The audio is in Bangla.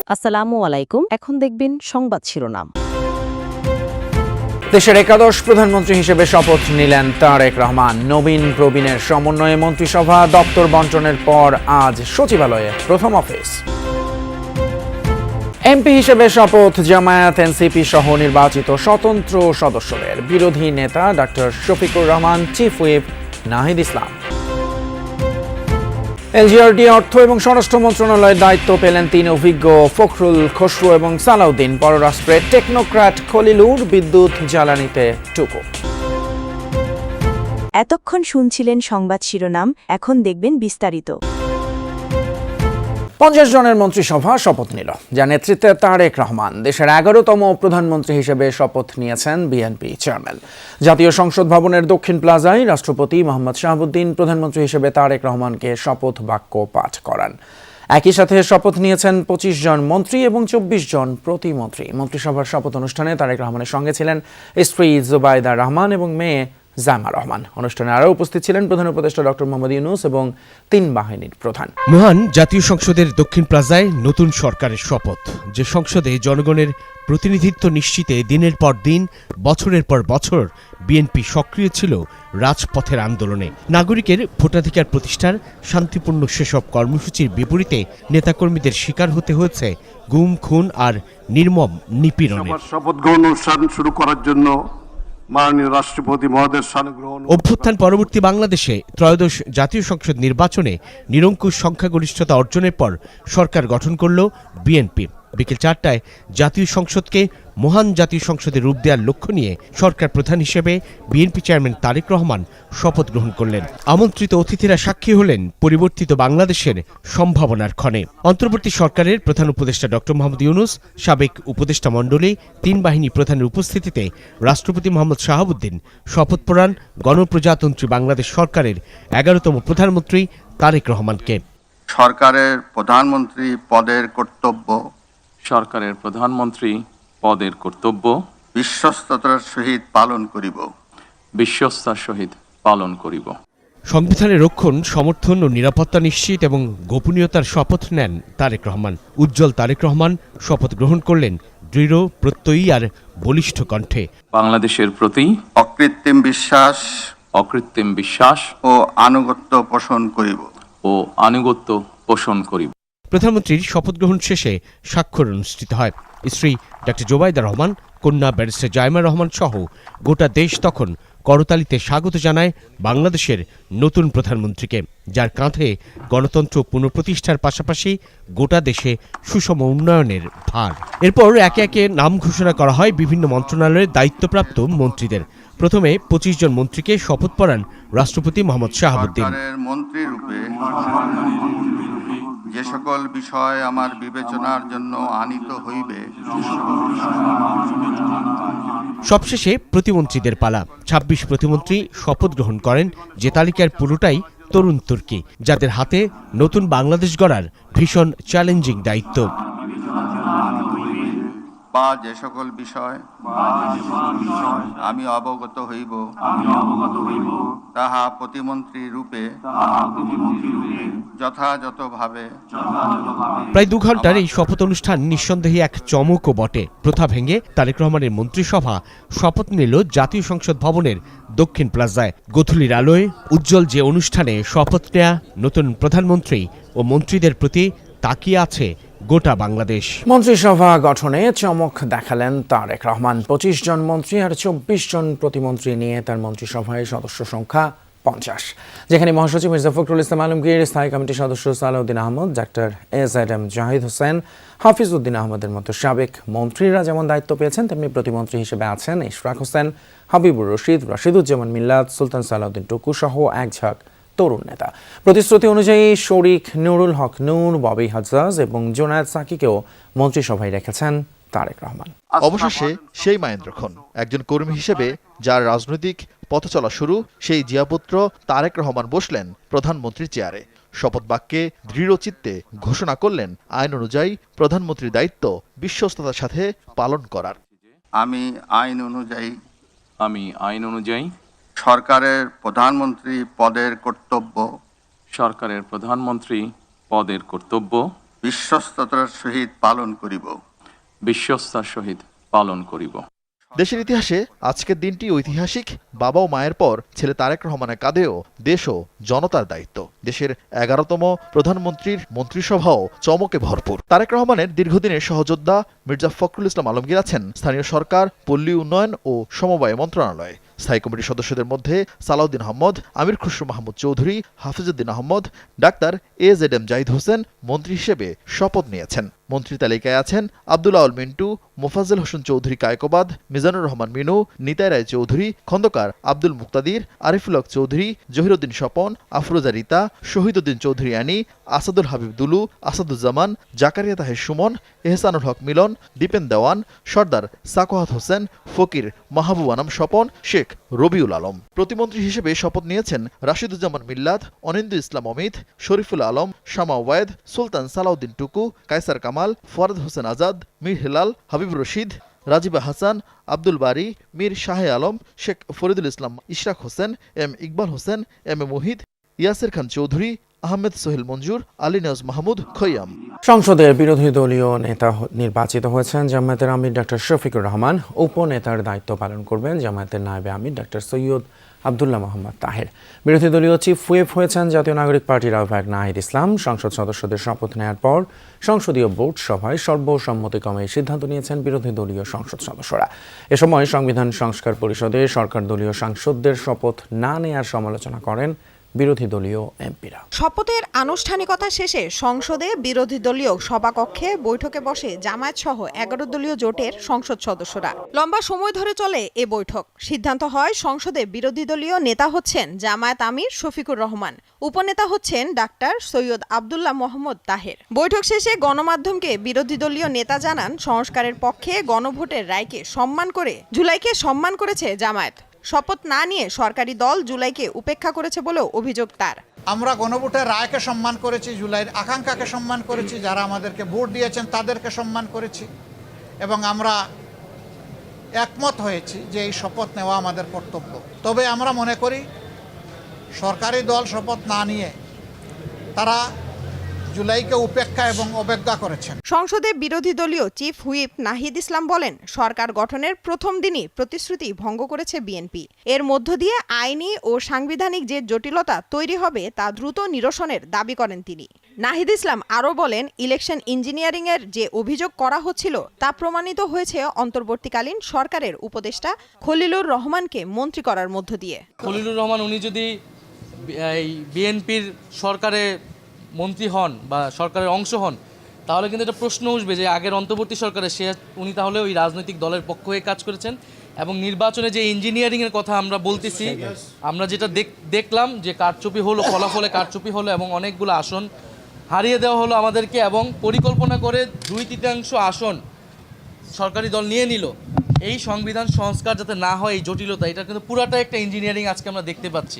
আসসালামু আলাইকুম। এখন দেখবেন সংবাদ শিরোনাম। দেশের একাদশ প্রধানমন্ত্রী হিসেবে শপথ নিলেন তারেক রহমান। নবীন প্রবীণের সমন্বয়ে মন্ত্রিসভা দপ্তর বণ্টনের পর আজ সচিবালয়ে প্রথম অফিস। এমপি হিসেবে শপথ জামায়াত এনসিপি সহ নির্বাচিত স্বতন্ত্র সদস্যদের। বিরোধী নেতা doctor Shafiqur Rahman, chief whip Nahid Islam. LGRD অর্থ এবং স্বরাষ্ট্র মন্ত্রণালয়ের দায়িত্ব পেলেন 3 অভিজ্ঞ ফখরুল, খসরু এবং সালাউদ্দিন। পররাষ্ট্রে টেকনোক্র্যাট খলিলুর, বিদ্যুৎ জ্বালানিতে টুকু। এতক্ষণ শুনছিলেন সংবাদ শিরোনাম, এখন দেখবেন বিস্তারিত। 50 জনের মন্ত্রিসভা শপথ নিল, যার নেতৃত্বে তারেক রহমান। দেশের 11তম প্রধানমন্ত্রী হিসেবে শপথ নিয়েছেন বিএনপি চেয়ারম্যান। জাতীয় সংসদ ভবনের দক্ষিণ প্লাজায় রাষ্ট্রপতি মোহাম্মদ শাহাবুদ্দিন প্রধানমন্ত্রী হিসেবে তারেক রহমানকে শপথ বাক্য পাঠ করান। একই সাথে শপথ নিয়েছেন 25 জন মন্ত্রী এবং 24 জন প্রতিমন্ত্রী। মন্ত্রিসভার শপথ অনুষ্ঠানে তারেক রহমানের সঙ্গে ছিলেন স্ত্রী জুবাইদা রহমান এবং মেয়ে জামা রহমান। অনুষ্ঠানে আরও উপস্থিত ছিলেন প্রধান উপদেষ্টা ডক্টর মোহাম্মদ ইউনূস এবং 3 বাহিনীর প্রধান। মহান জাতীয় সংসদের দক্ষিণ প্লাজায় নতুন সরকারের শপথ, যে সংসদে জনগণের প্রতিনিধিত্ব নিশ্চিতে দিনের পর দিন, বছরের পর বছর বিএনপি সক্রিয় ছিল রাজপথের আন্দোলনে। নাগরিকের ভোটাধিকার প্রতিষ্ঠার শান্তিপূর্ণ সেসব কর্মসূচির বিপরীতে নেতাকর্মীদের শিকার হতে হয়েছে গুম, খুন আর নির্মম নিপীড়নের। শপথ গ্রহণ অনুষ্ঠান শুরু করার জন্য মাননীয় রাষ্ট্রপতি মহোদয়ের সানুগ্রহণ। অভ্যুত্থান পরবর্তী বাংলাদেশে ত্রয়োদশ জাতীয় সংসদ নির্বাচনে নিরঙ্কুশ সংখ্যাগরিষ্ঠতা অর্জনের পর সরকার গঠন করল বিএনপি। বিকেল 4টায় জাতীয় সংসদকে মহান জাতীয় সংসদে রূপ দেওয়ার লক্ষ্য নিয়ে সরকার প্রধান হিসেবে বিএনপি চেয়ারম্যান তারেক রহমান শপথ গ্রহণ করলেন। আমন্ত্রিত অতিথিরা সাক্ষী হলেন পরিবর্তিত বাংলাদেশের সম্ভাবনার ক্ষণে। অন্তর্বর্তী সরকারের প্রধান উপদেষ্টা ডক্টর মোহাম্মদ ইউনূস, সাবেক উপদেষ্টা মণ্ডলী, 3 বাহিনী প্রধানের উপস্থিতিতে রাষ্ট্রপতি মোহাম্মদ শাহাবুদ্দিন শপথ পড়ান গণপ্রজাতন্ত্রী বাংলাদেশ সরকারের 11তম প্রধানমন্ত্রী তারেক রহমানকে। সরকারের প্রধানমন্ত্রী পদের কর্তব্য বিশ্বস্ততার সহিত পালন করিব। সংবিধানের রক্ষণ, সমর্থন ও নিরাপত্তা নিশ্চিত এবং গোপনীয়তার শপথ নেন তারেক রহমান। উজ্জ্বল তারেক রহমান শপথ গ্রহণ করলেন দৃঢ়, প্রত্যয়ী আর বলিষ্ঠ কণ্ঠে। বাংলাদেশের প্রতি অকৃত্রিম বিশ্বাস ও আনুগত্য পোষণ করিব। প্রধানমন্ত্রীর শপথ গ্রহণ শেষে স্বাক্ষর অনুষ্ঠিত হয়। স্ত্রী ডক্টর জুবাইদা রহমান, কন্যা ব্যারিস্টার জাইমা রহমান সহ গোটা দেশ তখন করতালিতে স্বাগত জানায় বাংলাদেশের নতুন প্রধানমন্ত্রীকে, যার কাঁধে গণতন্ত্র পুনঃপ্রতিষ্ঠার পাশাপাশি গোটা দেশে সুষম উন্নয়নের ভার। এরপর একে একে নাম ঘোষণা করা হয় বিভিন্ন মন্ত্রণালয়ের দায়িত্বপ্রাপ্ত মন্ত্রীদের। প্রথমে 25 জন মন্ত্রীকে শপথ পড়ান রাষ্ট্রপতি মোহাম্মদ শাহাবুদ্দিন। মন্ত্রীরূপে যে সকল বিষয় আমার বিবেচনার জন্য আনীত হইবে। সবশেষে প্রতিমন্ত্রীদের পালা। 26 প্রতিমন্ত্রী শপথ গ্রহণ করেন, যে তালিকার পুরোটাই তরুণ তুর্কি, যাদের হাতে নতুন বাংলাদেশ গড়ার ভীষণ চ্যালেঞ্জিং দায়িত্ব। বা যে সকল বিষয় আমি অবগত হইব তাহা প্রতিমন্ত্রী রূপে যথাযথভাবে। প্রায় 2 ঘন্টার এই শপথ অনুষ্ঠান নিঃসন্দেহে এক চমকও বটে। প্রথা ভেঙে তারেক রহমানের মন্ত্রিসভা শপথ নিল জাতীয় সংসদ ভবনের দক্ষিণ প্লাজায়। গোধূলির আলোয় উজ্জ্বল যে অনুষ্ঠানে শপথ নেয়া নতুন প্রধানমন্ত্রী ও মন্ত্রীদের প্রতি তাকিয়ে আছে গোটা বাংলাদেশ। মন্ত্রিসভা গঠনে চমক দেখালেন তারেক রহমান। 25 জন মন্ত্রী আর 24 জন প্রতিমন্ত্রী নিয়ে তার মন্ত্রিসভায় সদস্য সংখ্যা 50, যেখানে মহাসচিব মির্জা ফখরুল ইসলাম আলমগীর, স্থায়ী কমিটির সদস্য সালাউদ্দিন আহমদ, ডক্টর এম জাহিদ হোসেন, হাফিজ উদ্দিন আহমদের মতো সাবেক মন্ত্রীরা যেমন দায়িত্ব পেয়েছেন, তেমনি প্রতিমন্ত্রী হিসেবে আছেন ইশরাক হোসেন, হাবিবুর রশিদ, রশিদুজ্জামান মিল্লাত, সুলতান সালাউদ্দিন টুকু সহ এক ঝাঁক তরুণ নেতা। প্রতিশ্রুতি অনুযায়ী শরীক, নুরুল হক নূর, ববি হাজ্জাজ এবং জোনায়েদ সাকিকেও মন্ত্রিসভায় রেখেছেন তারেক রহমান। অবশেষে সেই মাহেন্দ্রক্ষণ, একজন কর্মী হিসেবে যার রাজনৈতিক পথ চলা শুরু, সেই জিয়াপুত্র তারেক রহমান বসলেন প্রধানমন্ত্রীর চেয়ারে। শপথ বাক্যে দৃঢ়চিত্তে ঘোষণা করলেন আইন অনুযায়ী প্রধানমন্ত্রীর দায়িত্ব বিশ্বস্ততার সাথে পালন করার। আমি আইন অনুযায়ী সরকারের প্রধানমন্ত্রী পদের কর্তব্য বিশ্বস্ততার সহিত পালন করিব। বিশ্বস্তার সহিত পালন করিব। দেশের ইতিহাসে আজকের দিনটি ঐতিহাসিক। বাবা ও মায়ের পর ছেলে তারেক রহমানের কাঁধেও দেশ ও জনতার দায়িত্ব। দেশের 11তম প্রধানমন্ত্রীর মন্ত্রিসভাও চমকে ভরপুর। তারেক রহমানের দীর্ঘদিনের সহযোদ্ধা মির্জা ফখরুল ইসলাম আলমগীর আছেন স্থানীয় সরকার, পল্লী উন্নয়ন ও সমবায় মন্ত্রণালয়ে। স্থায়ী কমিটির সদস্যদের মধ্যে সালাউদ্দিন আহমদ, আমির খুসরু মাহমুদ চৌধুরী, হাফিজউদ্দিন আহমদ, ডাক্তার AZM জাহিদ হোসেন মন্ত্রী হিসেবে শপথ নিয়েছেন। মন্ত্রী তালিকায় আছেন আব্দুল আউল মিন্টু, মোফাজ্জল হোসেন চৌধুরী কায়কোবাদ, মিজানুর রহমান মিনু, নিতাই রায় চৌধুরী, খন্দকার আব্দুল মুক্তাদির, আরিফুল হক চৌধুরী, জহিরুদ্দিন স্বপন, আফরোজা রিতা, শহীদউদ্দিন চৌধুরী আনি, আসাদুল হাবিব দুলু, আসাদুজ্জামান, জাকারিয়া তাহের সুমন, এহসানুল হক মিলন, দীপেন দেওয়ান, সর্দার সাকোয়াত হোসেন, ফকির মাহবুব আনাম স্বপন, শেখ রবিউল আলম। প্রতিমন্ত্রী হিসেবে শপথ নিয়েছেন রাশিদুজ্জামান মিল্লাত, অনিন্দু ইসলাম অমিত, শরীফুল আলম, শামা ওয়ায়েদ, সুলতান সালাউদ্দিন টুকু, কায়সার কামাল, ফরাদ হোসেন আজাদ, মীর হেলাল, হাবিবুর রশিদ, রাজিবা হাসান, আব্দুল বারী, মীর শাহে আলম, শেখ ফরিদুল ইসলাম, ইশরাক হোসেন, M ইকবাল হোসেন, M এ মুহিত, ইয়াসির খান চৌধুরী, আহমেদ সোহেল মঞ্জুর, আলী নিয়াজ মাহমুদ খৈয়াম। সংসদের বিরোধী দলীয় নেতা নির্বাচিত হয়েছেন জামায়াতের আমির ডক্টর শফিকুর রহমান। উপনেতার দায়িত্ব পালন করবেন জামায়াতের নায়েবে আমির ডক্টর সৈয়দ আব্দুল্লাহ মোহাম্মদ তাহের। বিরোধী দলীয় চিফ হুইপ হয়েছেন জাতীয় নাগরিক পার্টির আহ্বায়ক নাহিদ ইসলাম। সংসদ সদস্যদের শপথ নেওয়ার পর সংসদীয় বোর্ড সভায় সর্বসম্মতিক্রমে এই সিদ্ধান্ত নিয়েছেন বিরোধী দলীয় সংসদ সদস্যরা। এ সময় সংবিধান সংস্কার পরিষদে সরকার দলীয় সাংসদদের শপথ না নেয়ার সমালোচনা করেন বিরোধী দলীয় এমপিরা। শপথের আনুষ্ঠানিকতা শেষে সংসদে বিরোধী দলীয় সভাকক্ষে বৈঠকে বসে জামায়াত সহ 11 দলীয় জোটের সংসদ সদস্যরা। লম্বা সময় ধরে চলে এ বৈঠক। সিদ্ধান্ত হয় সংসদে বিরোধী দলীয় নেতা হচ্ছেন জামায়াত আমির শফিকুর রহমান, উপনেতা হচ্ছেন ডাক্তার সৈয়দ আব্দুল্লাহ মোহাম্মদ তাহের। বৈঠক শেষে গণমাধ্যমকে বিরোধী দলীয় নেতা জানান, সংস্কারের পক্ষে গণভোটের রায়কে সম্মান করে জুলাইকে সম্মান করেছে জামায়াত। শপথ না নিয়ে সরকারি দল জুলাইকে উপেক্ষা করেছে বলেও অভিযোগ তার। আমরা গণভোটের রায়কে সম্মান করেছি, জুলাইয়ের আকাঙ্ক্ষাকে সম্মান করেছি, যারা আমাদেরকে ভোট দিয়েছেন তাদেরকে সম্মান করেছি এবং আমরা একমত হয়েছি যে এই শপথ নেওয়া আমাদের কর্তব্য। তবে আমরা মনে করি সরকারি দল শপথ না নিয়ে তারা জুলাইকে উপেক্ষা এবং অবজ্ঞা করেছেন। সংসদে বিরোধী দলীয় চিফ হুইপ নাহিদ ইসলাম বলেন, সরকার গঠনের প্রথম দিনই প্রতিশ্রুতি ভঙ্গ করেছে বিএনপি। এর মধ্য দিয়ে আইনি ও সাংবিধানিক যে জটিলতা তৈরি হবে তা দ্রুত নিরসনের দাবি করেন তিনি। নাহিদ ইসলাম আরও বলেন, ইলেকশন ইঞ্জিনিয়ারিং এর যে অভিযোগ করা হচ্ছিল তা প্রমাণিত হয়েছে অন্তর্বর্তীকালীন সরকারের উপদেষ্টা খলিলুর রহমানকে মন্ত্রী করার মধ্য দিয়ে। খলিলুর রহমান উনি যদি এই বিএনপির সরকারে মন্ত্রী হন বা সরকারের অংশ হন, তাহলে কিন্তু একটা প্রশ্ন উঠবে যে আগের অন্তর্বর্তী সরকারে উনি তাহলে ওই রাজনৈতিক দলের পক্ষ হয়ে কাজ করেছেন। এবং নির্বাচনে যে ইঞ্জিনিয়ারিংয়ের কথা আমরা বলতেছি, আমরা যেটা দেখলাম যে কারচুপি হলো, ফলাফলে কারচুপি হলো এবং অনেকগুলো আসন হারিয়ে দেওয়া হলো আমাদেরকে, এবং পরিকল্পনা করে 2/3 আসন সরকারি দল নিয়ে নিল। এই সংবিধান সংস্কার যাতে না হয়, এই জটিলতা, এটা কিন্তু পুরাটা একটা ইঞ্জিনিয়ারিং আজকে আমরা দেখতে পাচ্ছি।